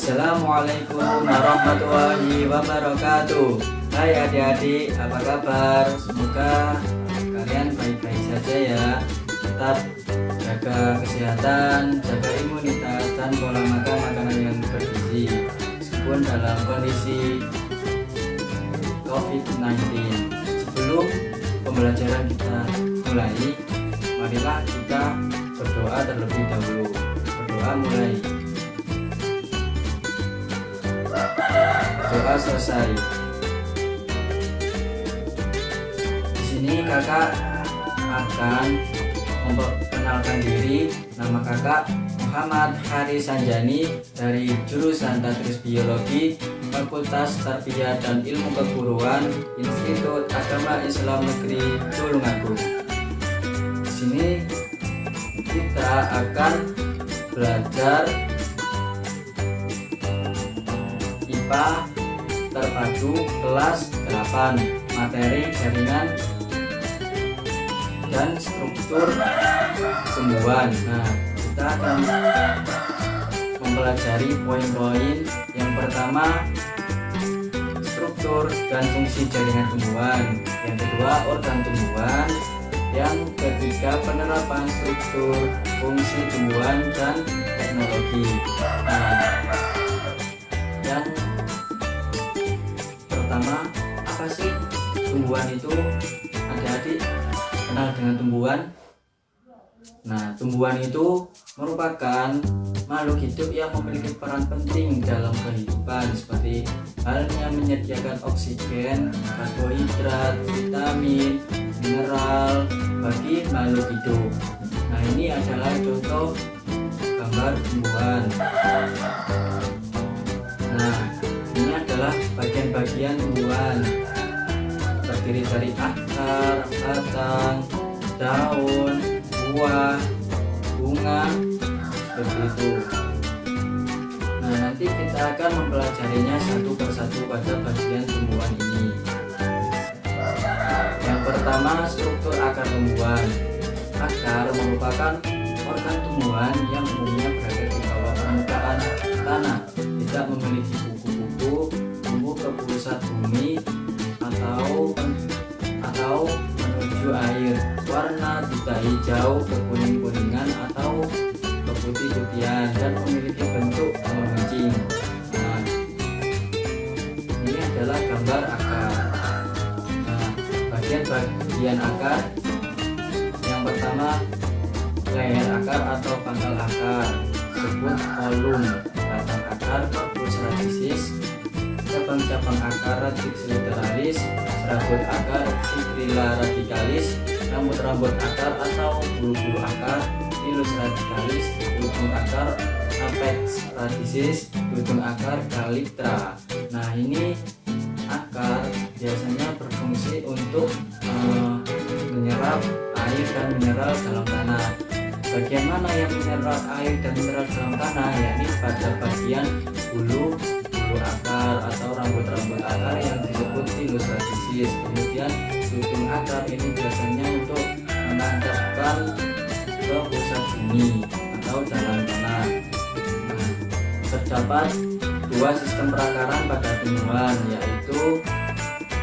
Assalamualaikum warahmatullahi wabarakatuh. Hai adik-adik, apa kabar? Semoga kalian baik-baik saja ya. Tetap jaga kesehatan, jaga imunitas, dan pola makan makanan yang bergizi meskipun dalam kondisi COVID-19. Sebelum pembelajaran kita mulai, marilah kita berdoa terlebih dahulu. Berdoa mulai. Doa selesai. Di sini kakak akan memperkenalkan diri. Nama kakak Muhammad Haris Sanjani dari jurusan Tadris Biologi, Fakultas Tarbiyah dan Ilmu Keguruan, Institut Agama Islam Negeri Tulungagung. Di sini kita akan belajar IPA terpadu kelas 8, materi jaringan dan struktur tumbuhan. Nah, kita akan mempelajari poin-poin. Yang pertama, struktur dan fungsi jaringan tumbuhan. Yang kedua, organ tumbuhan. Yang ketiga, penerapan struktur, fungsi tumbuhan dan teknologi. Nah, yang pertama, apa sih tumbuhan itu? Adik-adik kenal dengan tumbuhan? Nah, tumbuhan itu merupakan makhluk hidup yang memiliki peran penting dalam kehidupan, seperti halnya menyediakan oksigen, karbohidrat, vitamin, mineral bagi makhluk hidup. Nah, ini adalah contoh gambar tumbuhan. Nah, ini adalah bagian-bagian tumbuhan, terdiri dari akar, batang, daun, buah, bunga, seperti itu. Nah, nanti kita akan mempelajarinya satu persatu pada bagian tumbuhan ini. Yang pertama, struktur akar tumbuhan. Akar merupakan organ tumbuhan yang umumnya berada di bawah permukaan tanah, tidak memiliki kuku-kuku, tumbuh ke pusat bumi atau menuju air. Warna bisa hijau, kekuning-kuningan atau keputih-putihan, dan memiliki bentuk meruncing. Nah, ini adalah gambar akar. Nah, bagian akar yang pertama, leher akar atau pangkal akar, disebut kolum. Batang akar, corpus radicis, cabang-cabang akar, radix literalis, serabut akar, fibrilla radicalis, rambut-rambut akar atau bulu-bulu akar, stilus radicalis, ujung akar, apex radicis, ujung akar, calyptra. Nah, ini akar biasanya berfungsi untuk menyerap air dan mineral dalam tanah. Bagian mana yang menyerap air dan mineral dalam tanah? Yakni pada bagian bulu akar atau rambut-rambut akar yang disebut stilus radicis. Kemudian ujung akar ini biasanya untuk menancapkan ke pusat bumi atau dalam tanah. Nah, terdapat dua sistem perakaran pada tumbuhan, yaitu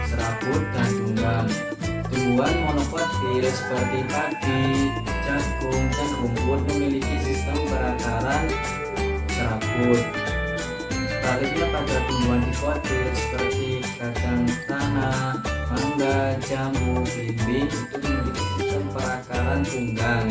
serabut dan tunggang. Tumbuhan monokotil seperti padi, jagung, dan rumput memiliki sistem perakaran serabut. Sebaliknya pada tumbuhan dikotil seperti kacang tanah, mangga, jambu, belimbing itu memiliki sistem perakaran tunggang.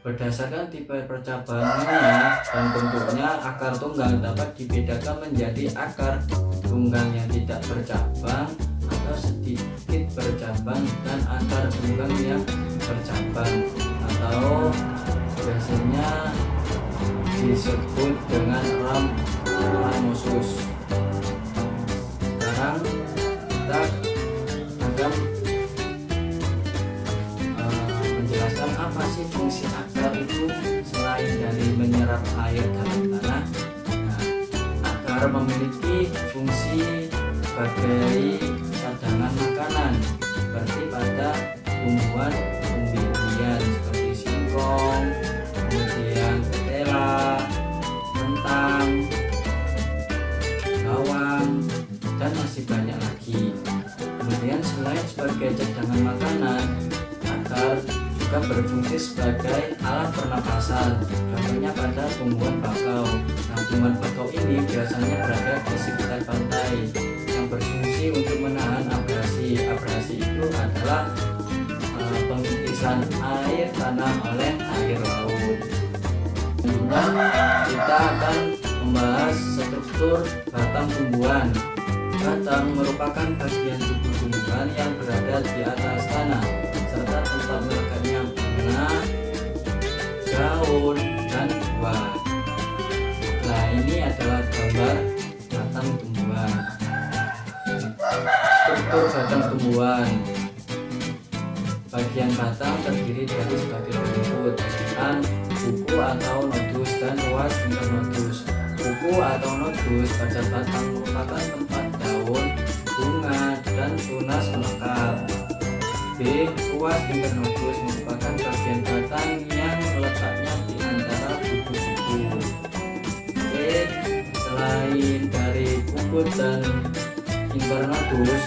Berdasarkan tipe percabangannya dan bentuknya, akar tunggang dapat dibedakan menjadi akar tunggang yang tidak bercabang atau sedikit bercabang, dan akar tunggang yang bercabang atau biasanya disebut dengan ramosus. Sekarang kita akan menjelaskan apa sih fungsi akar itu selain dari menyerap air dalam tanah. Nah, akar memiliki fungsi sebagai cadangan makanan, seperti pada tumbuhan umbi-umbian seperti singkong, kemudian ketela, kentang, dengan makanan. Akar juga berfungsi sebagai alat pernapasan, contohnya pada tumbuhan bakau. Nah, tumbuhan bakau ini biasanya berada di sekitar pantai yang berfungsi untuk menahan abrasi. Abrasi itu adalah pengikisan air tanah oleh air laut. Dan kita akan membahas struktur batang tumbuhan. Batang merupakan bagian tubuh tumbuhan yang berada di atas tanah serta tempat melekatnya bunga, daun, dan buah. Nah, ini adalah gambar batang tumbuhan. Struktur batang tumbuhan. Bagian batang terdiri dari sebagai berikut: buku atau nodus dan ruas internodus. Buku atau nodus pada batang merupakan tempat daun, bunga, dan tunas melekat. B. Ruas internodus merupakan bagian batang yang letaknya di antara buku-buku. C. Selain dari buku dan internodus,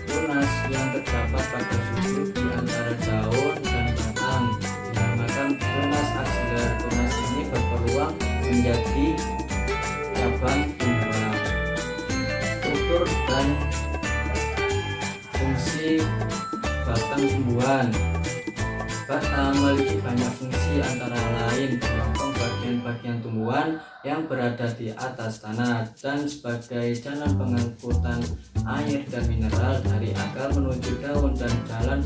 tunas yang terdapat pada sudut di antara daun dan batang dinamakan tunas aksiler. Tunas ini berpeluang menjadi cabang tumbuhan. Struktur dan fungsi batang tumbuhan. Batang memiliki banyak fungsi, antara lain menyokong bagian-bagian tumbuhan yang berada di atas tanah dan sebagai jalan pengangkutan air dan mineral dari akar menuju daun, dan jalan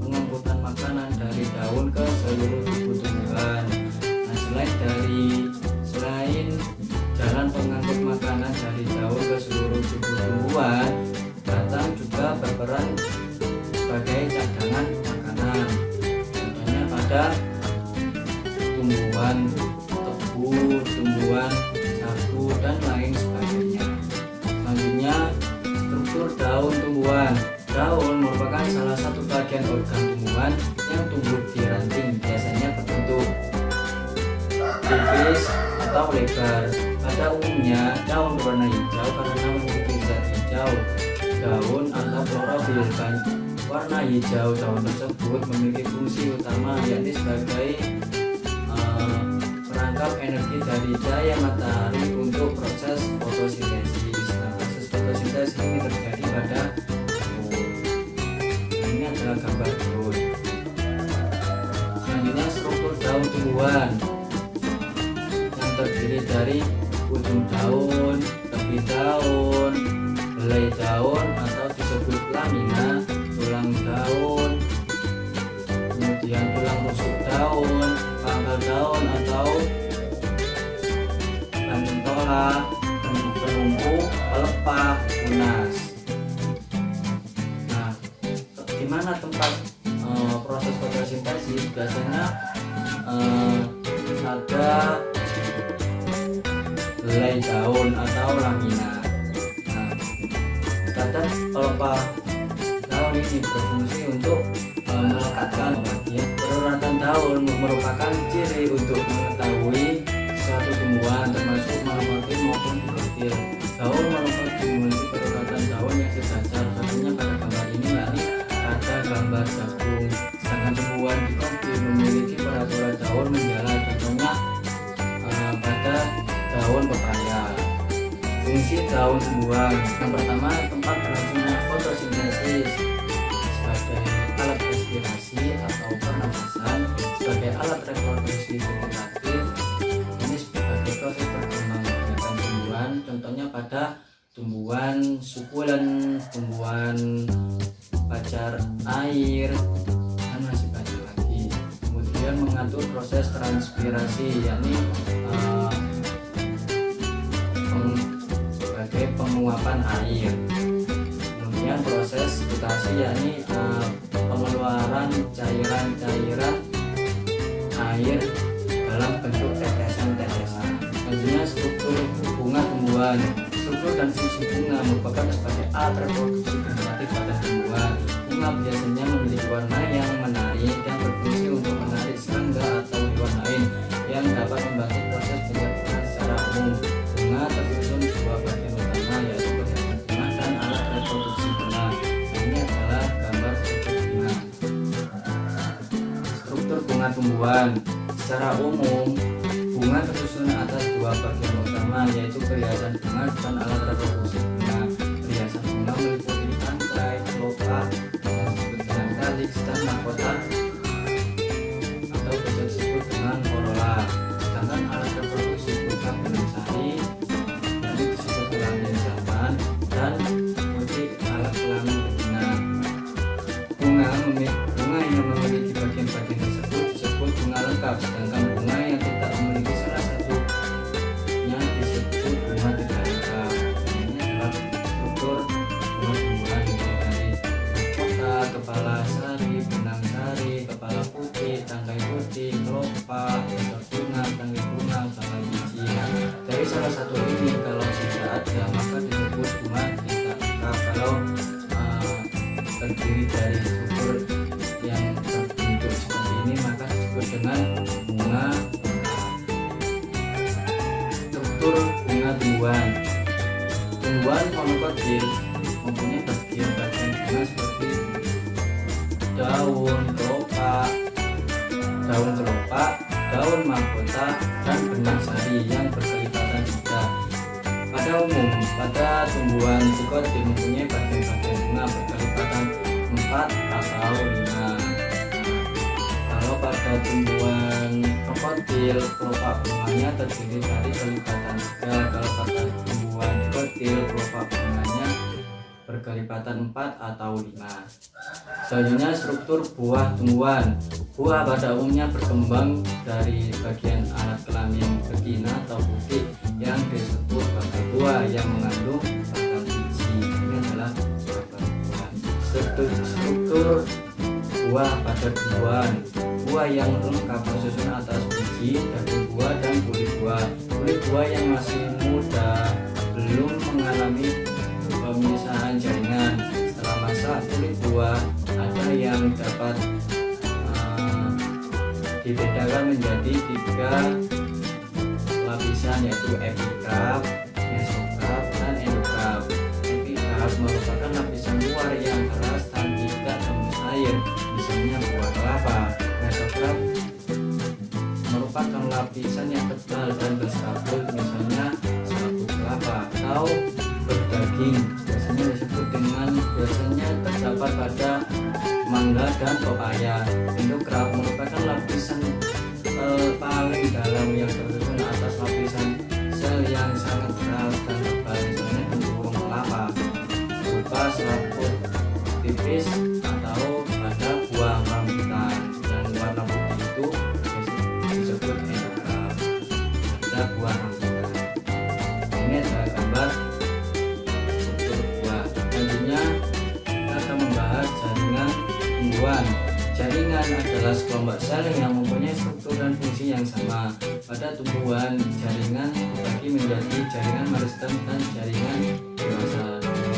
pengangkutan makanan dari daun ke seluruh tubuh tumbuhan. Nah, selain jalan pengangkut makanan dari daun ke seluruh tubuh tumbuhan, batang juga berperan sebagai cadangan makanan. Contohnya pada tumbuhan tebu, tumbuhan sagu, dan lain sebagainya. Selanjutnya, struktur daun tumbuhan. Daun merupakan salah satu bagian organ tumbuhan yang tumbuh di ranting, biasanya berbentuk tipis atau lebar. Pada umumnya, daun berwarna hijau karena memiliki zat hijau daun atau klorofil. Warna hijau daun tersebut memiliki fungsi utama, yakni sebagai perangkap energi dari cahaya matahari untuk proses fotosintesis. Nah, proses fotosintesis ini terjadi pada daun. Ini adalah gambar daun. Selanjutnya, struktur daun tumbuhan yang terdiri dari ujung daun, tepi daun, helai daun atau disebut lamina, tulang daun, kemudian tulang rusuk daun, pangkal daun atau pentola, penumpuk, pelepah, tunas. Nah, di mana tempat proses fotosintesis? Biasanya ada helai daun atau lamina. Nah, kadang pelepah daun ini berfungsi untuk melekatkan bagian. Peruratan daun merupakan ciri untuk mengetahui suatu tumbuhan, termasuk monomotif maupun diploid. Daun monomotif memiliki peruratan daun yang sejajar, contohnya pada gambar ini, yakni pada gambar jagung. Sedangkan tumbuhan diploid memiliki peraturan daun menjalar, contohnya pada daun pepaya. Fungsi daun tumbuhan: yang pertama, tempat berlangsungnya fotosintesis sebagai alat respirasi atau pernafasan, sebagai alat reproduksi vegetatif, ini sebagai proses perkembangan tumbuhan, contohnya pada tumbuhan sukulen, tumbuhan pacar air, dan masih banyak lagi. Kemudian mengatur proses transpirasi, yakni sebagai penguapan air. Kemudian proses gutasi, yakni pengeluaran cairan-cairan air dalam bentuk tetesan-tetesan. Selanjutnya, struktur bunga tumbuhan. Struktur dan fungsi bunga merupakan sebagai alat reproduksi vegetatif pada tumbuhan. Bunga biasanya memiliki warna yang menarik dan berfungsi untuk menarik serangga atau hewan lain yang dapat membantu proses penyerbukan secara umum. Bunga tersusun dua bagian utama, yaitu perhiasan bunga dan alat reproduksi bunga. Ini adalah gambar bunga tumbuhan. Secara umum, bunga tersusun atas dua bagian utama, yaitu perhiasan bunga dan alat reproduksi bunga. Perhiasan bunga meliputi tangkai, kelopak, yang disebut dengan kaliks, dan mahkota atau bisa disebut dengan corolla. Sedangkan alat reproduksi bunga benang sari yang disebut kelamin jantan dan meliputi alat kelamin betina. Bunga yang memiliki bagian-bagian tersebut disebut bunga lengkap, sedangkan bunga yang tidak memiliki salah satunya disebut bunga tidak lengkap. Ini adalah struktur bunga tumbuhan dari mahkota, kepala sari, benang sari, kepala putih, tangkai putih, kelopak, dasar bunga, tangkai bunga, tangkai biji. Dari salah satu ini kalau tidak ada maka disebut bunga tidak lengkap. Kalau terdiri dari struktur yang terbentuk seperti ini maka disebut dengan bunga lengkap. Struktur bunga tumbuhan. Tumbuhan monokotil mempunyai bagian-bagian bunga seperti daun kelopak, daun mahkota, dan benang sari yang berkelipatan juga. Pada umum, pada tumbuhan dikotil mempunyai bagian-bagian bunga berkelipatan 4 atau 5. Kalau pada tumbuhan krokodil, kelopak bunganya terdiri dari kelipatan 3. Kalau pada tumbuhan dikotil, kelopak bunganya berkelipatan 4 atau 5. Selanjutnya struktur buah tumbuhan. Buah pada umumnya berkembang dari bagian alat kelamin betina atau putih yang disebut batang buah yang mengandung batang biji. Ini adalah buah. Struktur buah pada tumbuhan. Buah yang lengkap tersusun atas biji, daging buah, dan kulit buah. Kulit buah yang masih muda belum mengalami pemisahan jaringan. Setelah masa kulit buah ada yang dapat dibedakan menjadi 3 lapisan, yaitu epigraf, mesograf, dan endograf. Epigraf merupakan lapisan luar yang keras dan tidak tembus air, misalnya buah kelapa. Mesograf merupakan lapisan yang tebal dan berskabul, misalnya sabut kelapa atau berdaging. Biasanya terdapat pada mangga dan pepaya. Endograf merupakan lapisan paling dalam yang tersusun atas lapisan sel yang sangat keras dan tebal, misalnya burung kelapa, berupa selaput tipis atau pada buah rambutan. Yang warna putih itu disebut endograf pada buah rambutan. Ini adalah gambar struktur buah. Selanjutnya kita akan membahas jaringan tumbuhan. Jaringan adalah sekelompok sel yang mempunyai struktur dan fungsi yang sama. Pada tumbuhan, jaringan dibagi menjadi jaringan meristem dan jaringan dewasa.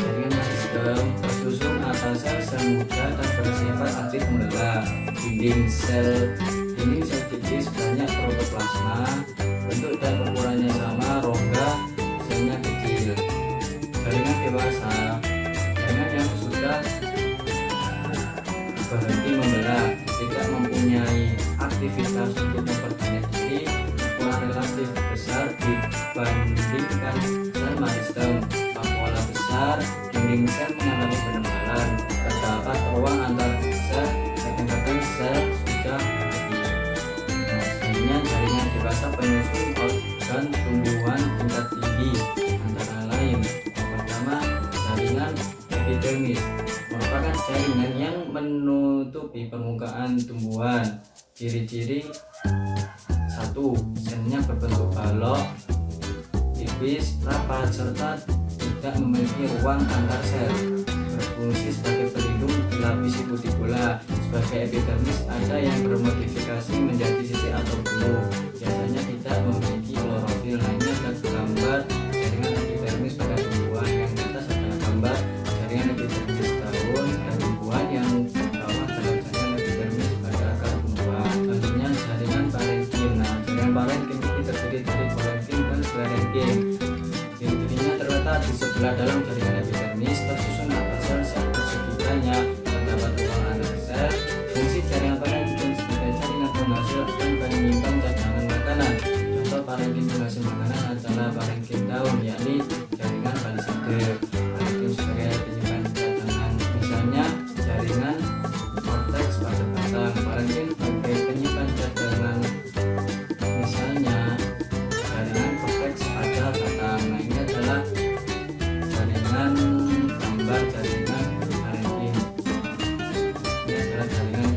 Jaringan meristem tersusun atas sel muda dan bersifat aktif membelah. Dinding sel tipis banyak protoplasma, bentuk dan ukurannya sama, rongga selnya kecil. Jaringan dewasa, jaringan yang sudah berhenti membelah, tidak mempunyai aktivitas untuk memperbanyak diri, ukuran relatif besar dibandingkan sel meristem. Vakuola besar, dinding sel mengalami penebalan, terdapat ruang antar sel, kadang-kadang sel sudah mati. Selanjutnya jaringan dewasa penyusun organ tumbuhan tingkat tinggi, antara lain yang pertama jaringan epidermis, merupakan jaringan yang menutupi permukaan tumbuhan. Ciri-ciri: 1. Selnya berbentuk balok, tipis, rapat, serta tidak memiliki ruang antar sel. Berfungsi sebagai pelindung, dilapisi kutikula. Sebagai epidermis, ada yang bermodifikasi menjadi sisik atau bulu. Biasanya tidak memiliki klorofil. Nah, ini ada gambar jaringan epidermis pada tumbuhan. Yang di atas adalah gambar jaringan epidermis daun dan tumbuhan, yang bawah adalah jaringan epidermis pada akar tumbuhan. Selanjutnya jaringan parenkim. Nah, jaringan parenkim ini terdiri dari parenkim dan sklerenkim. Ciri-cirinya terletak di sebelah dalam jaringan epidermis, tersusun atas sel-sel persegi banyak, terdapat ruang antar sel. Fungsi jaringan parenkim sebagai jaringan penghasilan parenkim penghasil makanan adalah parenkim daun, yakni jaringan palisade. Parenkim sebagai penyimpan cadangan, misalnya jaringan korteks pada batang. Parenkim sebagai penyimpan cadangan, misalnya jaringan korteks pada batang. Nah, ini adalah jaringan gambar jaringan parenkim. Ini adalah jaringan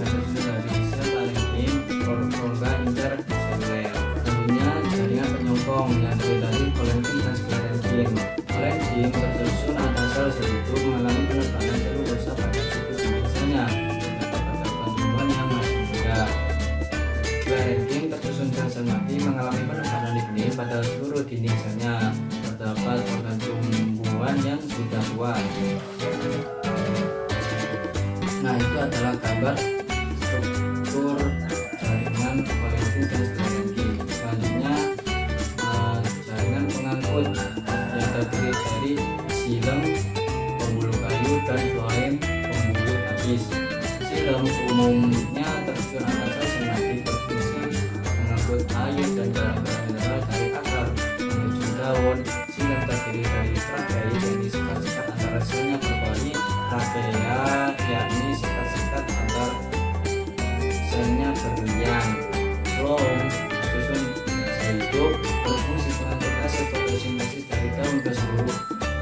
dari sel parenkim rongga interseluler. Selanjutnya jaringan penyokong yang terdiri dari kolenkim dan sklerenkim. Kolenkim tersusun atas sel hidup mengalami penebalan selulosa pada siklus biasanya terdapat tumbuhan yang masih muda. Sklerenkim tersusun sel mati mengalami penebalan lignin pada seluruh dinding selnya. Terdapat organ tumbuhan yang sudah tua. Nah, itu adalah gambar struktur jaringan kolenkim dan sklerenkim. Selanjutnya jaringan pengangkut yang terdiri dari xilem pembuluh kayu dan floem pembuluh habis. Xilem umumnya tersusun atas sel mati berfungsi mengangkut air dan barang-barang mineral dari akar menuju daun. Xilem terdiri dari trachei yang disekat-sekat antara selnya berbagi trachea, yakni sekat-sekat antar selnya berliang. Floem tersusun hidup berfungsi mengangkut hasil fotosintesis dari daun ke seluruh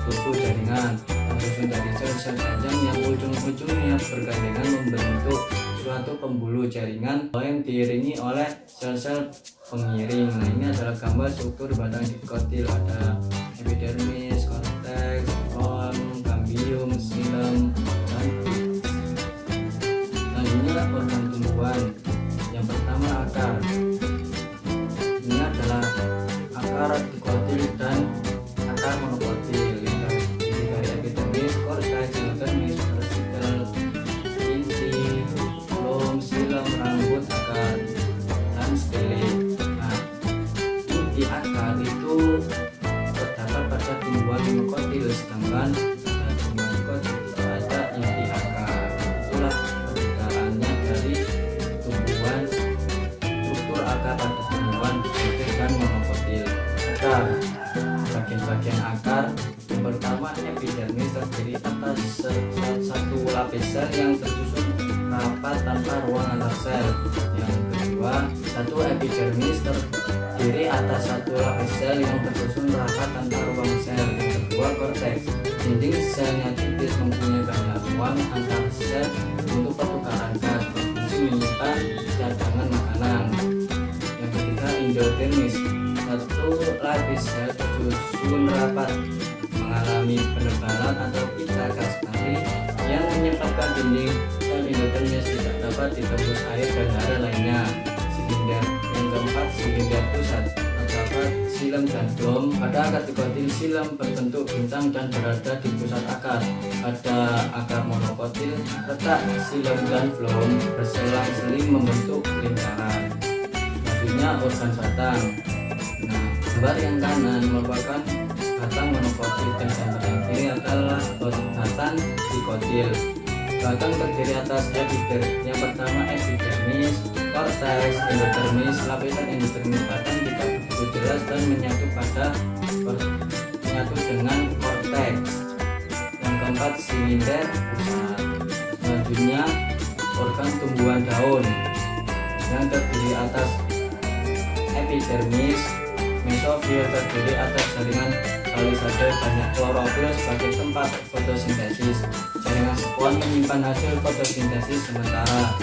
tubuh jaringan. Tersusun dari sel-sel panjang yang ujung-ujungnya bergandengan membentuk suatu pembuluh jaringan yang diiringi oleh sel-sel pengiring. Nah, ini adalah gambar struktur batang dikotil. Ada epidermis, korteks, floem, cambium, xilem, dan pits. Selanjutnya organ tumbuhan. Yang pertama akar. Ini adalah akar dikotil dan akar monokotil yang terdiri dari epidermis, korteks, endodermis, versikel, inti, floem, xilem, rambut akar, dan stele. Nah, inti akar itu terdapat pada tumbuhan monokotil, sedangkan pada tumbuhan dikotil tidak ada inti akar. Itulah perbedaannya dari tumbuhan struktur akar pada tumbuhan dikotil dan monokotil. Akar, bagian-bagian akar. Yang pertama epidermis terdiri atas satu lapis sel yang tersusun rapat tanpa ruang antar sel. Yang kedua, satu epidermis terdiri atas satu lapis sel yang tersusun rapat tanpa ruang sel. Yang kedua, korteks. Dinding selnya tipis, mempunyai banyak ruang antar sel untuk pertukaran gas, berfungsi menyimpan cadangan makanan. Yang ketiga, endodermis. Satu lapis sel tersusun rapat mengalami penebalan atau pita gas pari yang menyebabkan dinding sel endodermis tidak dapat ditembus air dan hara lainnya. Silinder. Yang keempat, silinder pusat. Terdapat xilem dan floem. Pada akar dikotil, xilem berbentuk bintang dan berada di pusat akar. Pada akar monokotil, letak xilem dan floem berselang-seling membentuk lingkaran. Selanjutnya organ batang. Nah, gambar yang kanan merupakan batang monokotil dan gambar yang kiri adalah batang dikotil. Batang terdiri atas yang pertama epidermis, korteks, endodermis. Lapisan endodermis batang tidak begitu jelas dan menyatu dengan korteks. Yang keempat, silinder pusat. Selanjutnya organ tumbuhan daun yang terdiri atas epidermis. Mesofil terdiri atas jaringan palisade banyak klorofil sebagai tempat fotosintesis. Jaringan spon menyimpan hasil fotosintesis sementara.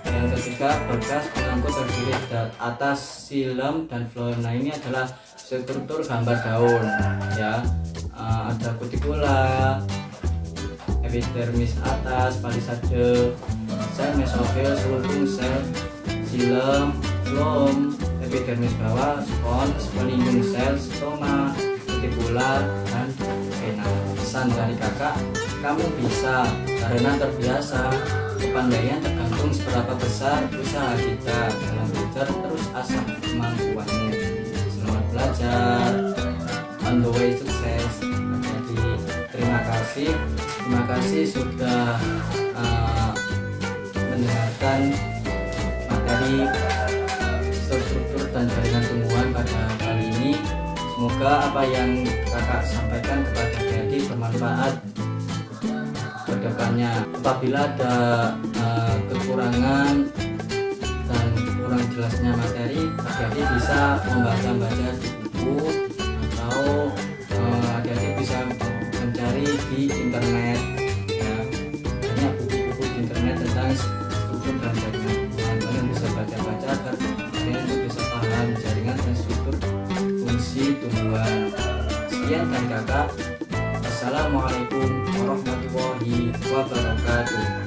Yang ketiga, berkas pengangkut terdiri atas xilem dan floem. Nah, ini adalah struktur gambar daun ya. Ada kutikula, epidermis atas, palisade, sel mesofil, selubung sel, xilem, floem, epidermis bawah, sponium sel, stoma, kutikula, dan vena. Pesan dari kakak, kamu bisa karena terbiasa. Kepandaian tergantung seberapa besar usaha kita dalam belajar, terus asah kemampuanmu. Selamat belajar, on the way sukses. Jadi terima kasih sudah mendengarkan materi struktur dan jaringan Semoga apa yang kakak sampaikan kepada adik-adik bermanfaat kedepannya. Apabila ada kekurangan dan kurang jelasnya materi, adik-adik bisa membaca-baca di buku atau adik-adik bisa mencari di internet ya. Banyak buku-buku di internet tentang struktur dan jaringan tumbuhan. Kalian bisa baca-baca agar kalian bisa paham jaringan dan struktur fungsi tumbuhan. Sekian dari kakak. Assalamualaikum warahmatullahi wabarakatuh.